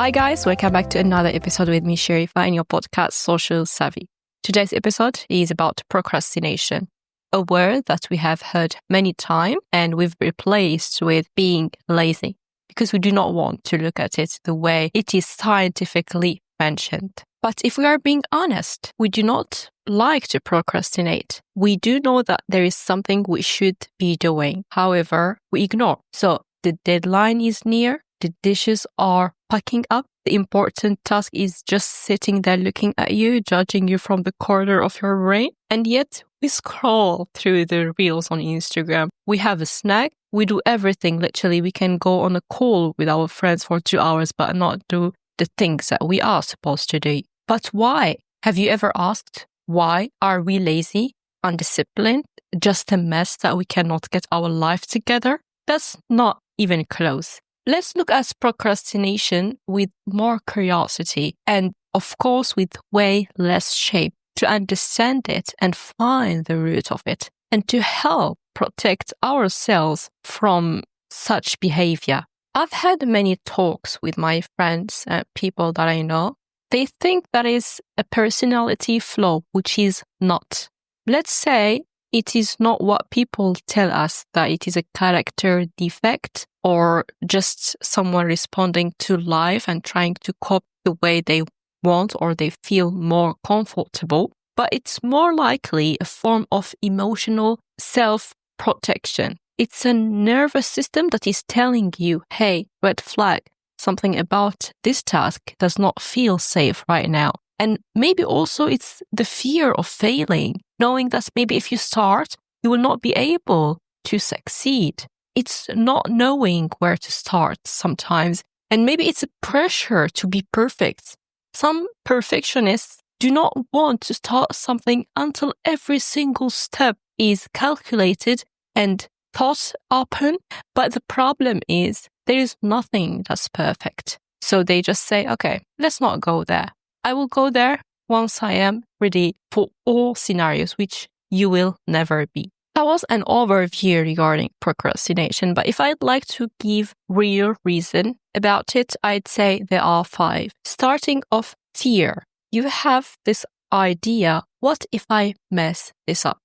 Hi guys, welcome back to another episode with me, Sharifa, in your podcast, Social Savvy. Today's episode is about procrastination, a word that we have heard many times and we've replaced with being lazy because we do not want to look at it the way it is scientifically mentioned. But if we are being honest, we do not like to procrastinate. We do know that there is something we should be doing. However, we ignore. So the deadline is near. The dishes are packing up. The important task is just sitting there looking at you, judging you from the corner of your brain. And yet we scroll through the reels on Instagram. We have a snack. We do everything. Literally, we can go on a call with our friends for 2 hours, but not do the things that we are supposed to do. But why? Have you ever asked, why are we lazy, undisciplined, just a mess that we cannot get our life together? That's not even close. Let's look at procrastination with more curiosity and, of course, with way less shame to understand it and find the root of it and to help protect ourselves from such behavior. I've had many talks with my friends and people that I know. They think that is a personality flaw, which is not. Let's say it is not what people tell us, that it is a character defect or just someone responding to life and trying to cope the way they want or they feel more comfortable. But it's more likely a form of emotional self-protection. It's a nervous system that is telling you, hey, red flag, something about this task does not feel safe right now. And maybe also it's the fear of failing, knowing that maybe if you start, you will not be able to succeed. It's not knowing where to start sometimes. And maybe it's a pressure to be perfect. Some perfectionists do not want to start something until every single step is calculated and thought upon. But the problem is there is nothing that's perfect. So they just say, okay, let's not go there. I will go there once I am ready for all scenarios, which you will never be. That was an overview regarding procrastination, but if I'd like to give real reason about it, I'd say there are 5. Starting off fear. You have this idea, what if I mess this up?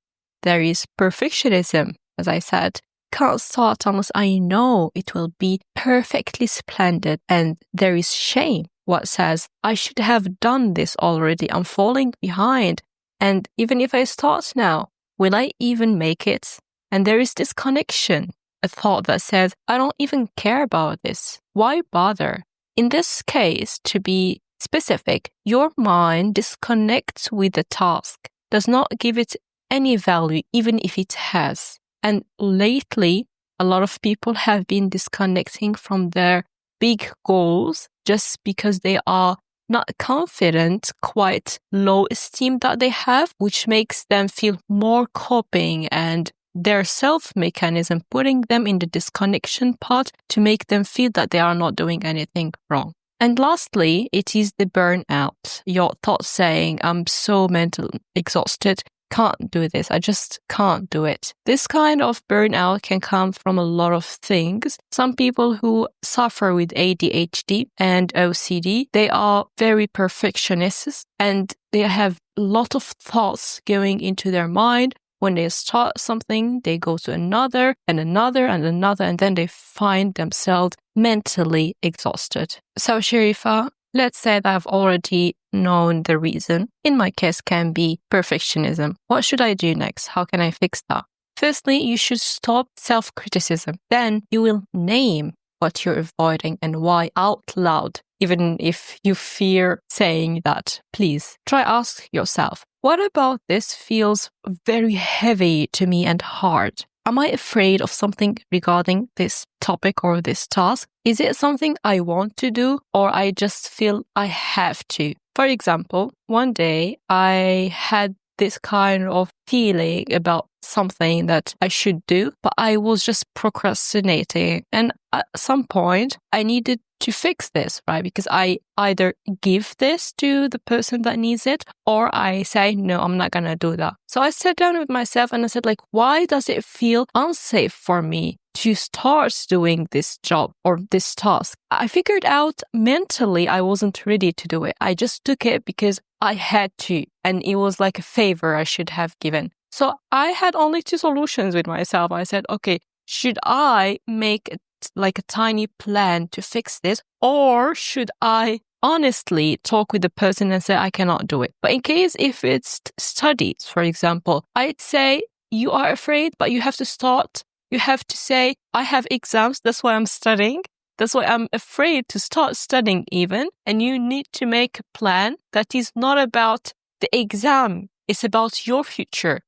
There is perfectionism, as I said. Can't start unless I know it will be perfectly splendid. And there is shame. What says, I should have done this already. I'm falling behind. And even if I start now, will I even make it? And there is this connection, a thought that says, I don't even care about this. Why bother? In this case, to be specific, your mind disconnects with the task, does not give it any value, even if it has. And lately, a lot of people have been disconnecting from their big goals just because they are not confident, quite low esteem that they have, which makes them feel more coping and their self-mechanism putting them in the disconnection part to make them feel that they are not doing anything wrong. And lastly, it is the burnout. Your thoughts saying, I'm so mentally exhausted. Can't do this. I just can't do it. This kind of burnout can come from a lot of things. Some people who suffer with ADHD and OCD, they are very perfectionists and they have a lot of thoughts going into their mind. When they start something, they go to another and another and another, and then they find themselves mentally exhausted. So, Sharifa, let's say that I've already known the reason. In my case, can be perfectionism. What should I do next? How can I fix that? Firstly, you should stop self-criticism. Then you will name what you're avoiding and why out loud. Even if you fear saying that, please try ask yourself, what about this feels very heavy to me and hard? Am I afraid of something regarding this topic or this task? Is it something I want to do or I just feel I have to? For example, one day I had this kind of feeling about something that I should do, but I was just procrastinating. And at some point, I needed to fix this, right? Because I either give this to the person that needs it, or I say, no, I'm not going to do that. So I sat down with myself and I said, like, why does it feel unsafe for me to start doing this job or this task? I figured out mentally I wasn't ready to do it. I just took it because I had to, and it was like a favor I should have given. So I had only two solutions with myself. I said, okay, should I make like a tiny plan to fix this, or should I honestly talk with the person and say I cannot do it? But in case if it's studies, for example, I'd say you are afraid, but you have to start. You have to say, I have exams, that's why I'm studying. That's why I'm afraid to start studying even. And you need to make a plan that is not about the exam. It's about your future.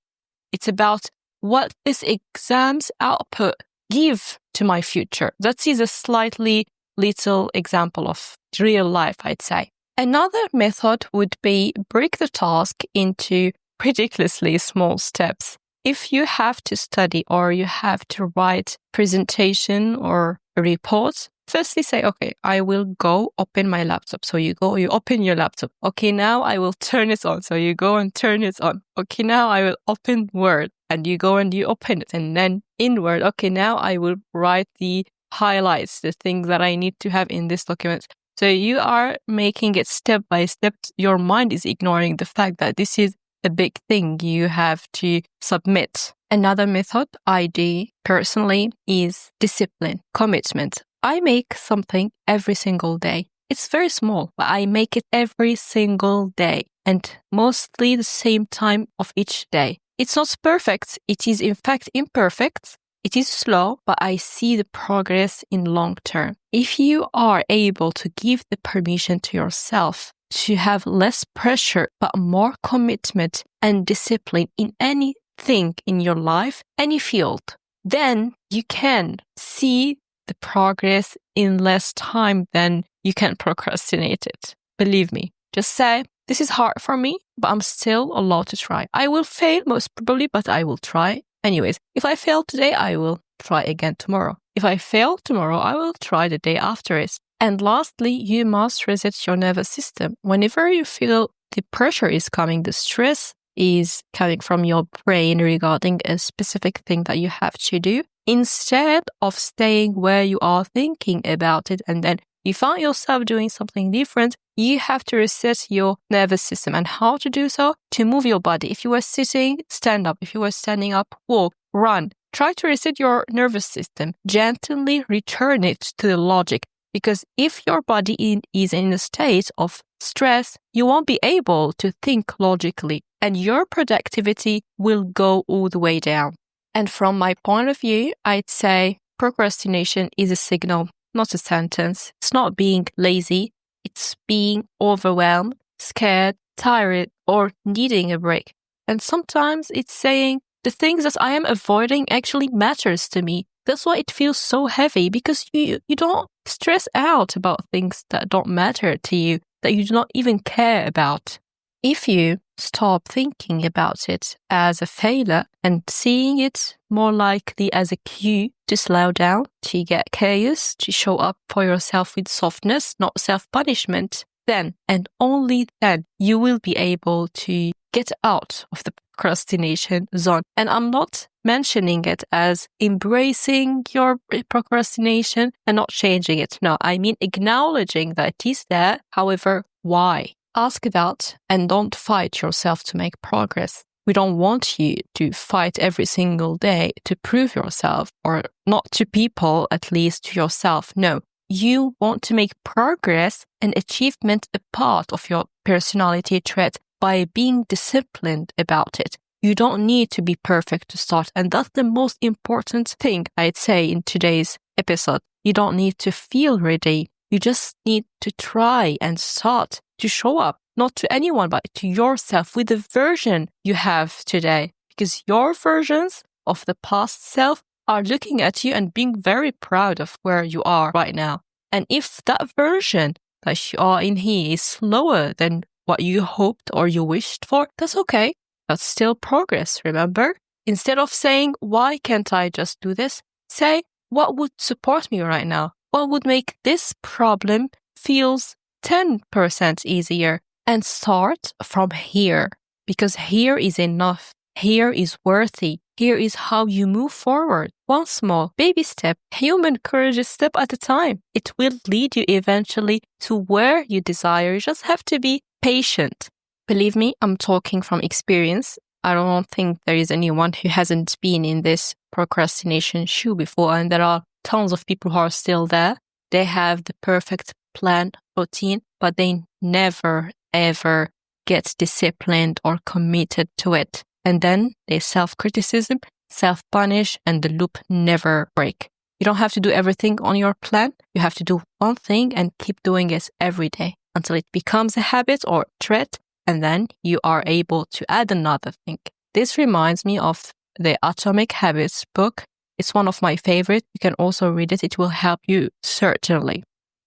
It's about what this exam's output give to my future. That is a slightly little example of real life, I'd say. Another method would be break the task into ridiculously small steps. If you have to study or you have to write presentation or a report, firstly say, okay, I will go open my laptop. So you open your laptop. Okay, now I will turn it on. So you go and turn it on. Okay, now I will open Word. And you go and you open it. And then in Word, okay, now I will write the highlights, the things that I need to have in this document. So you are making it step by step. Your mind is ignoring the fact that this is a big thing you have to submit. Another method I do personally is discipline, commitment. I make something every single day. It's very small, but I make it every single day and mostly the same time of each day. It's not perfect. It is in fact imperfect. It is slow, but I see the progress in long term. If you are able to give the permission to yourself to have less pressure, but more commitment and discipline in anything in your life, any field, then you can see the progress in less time than you can procrastinate it. Believe me. Just say, this is hard for me, but I'm still allowed to try. I will fail most probably, but I will try. Anyways, if I fail today, I will try again tomorrow. If I fail tomorrow, I will try the day after it. And lastly, you must reset your nervous system. Whenever you feel the pressure is coming, the stress is coming from your brain regarding a specific thing that you have to do, instead of staying where you are thinking about it and then you find yourself doing something different, you have to reset your nervous system. And how to do so? To move your body. If you were sitting, stand up. If you were standing up, walk, run. Try to reset your nervous system. Gently return it to the logic. Because if your body is in a state of stress, you won't be able to think logically and your productivity will go all the way down. And from my point of view, I'd say procrastination is a signal, not a sentence. It's not being lazy. It's being overwhelmed, scared, tired, or needing a break. And sometimes it's saying the things that I am avoiding actually matters to me. That's why it feels so heavy, because you don't stress out about things that don't matter to you, that you do not even care about. If you stop thinking about it as a failure and seeing it more likely as a cue to slow down, to get curious, to show up for yourself with softness, not self-punishment, then and only then you will be able to get out of the procrastination zone. And I'm not mentioning it as embracing your procrastination and not changing it. No, I mean acknowledging that it is there. However, why? Ask that and don't fight yourself to make progress. We don't want you to fight every single day to prove yourself, or not to people, at least to yourself. No, you want to make progress and achievement a part of your personality trait by being disciplined about it. You don't need to be perfect to start. And that's the most important thing I'd say in today's episode. You don't need to feel ready. You just need to try and start to show up, not to anyone, but to yourself with the version you have today. Because your versions of the past self are looking at you and being very proud of where you are right now. And if that version that you are in here is slower than what you hoped or you wished for, that's okay. That's still progress, remember? Instead of saying, why can't I just do this? Say, what would support me right now? What would make this problem feels 10% easier? And start from here, because here is enough. Here is worthy. Here is how you move forward. One small baby step, human courage a step at a time. It will lead you eventually to where you desire. You just have to be patient. Believe me, I'm talking from experience. I don't think there is anyone who hasn't been in this procrastination shoe before, and there are tons of people who are still there. They have the perfect plan, routine, but they never, ever get disciplined or committed to it. And then they self-criticism, self-punish, and the loop never break. You don't have to do everything on your plan. You have to do one thing and keep doing it every day until it becomes a habit or threat, and then you are able to add another thing. This reminds me of the Atomic Habits book. It's one of my favorites. You can also read it. It will help you, certainly.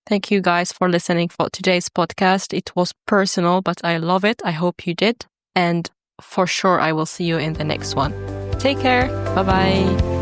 Thank you guys for listening for today's podcast. It was personal, but I love it. I hope you did. And for sure, I will see you in the next one. Take care. Bye-bye.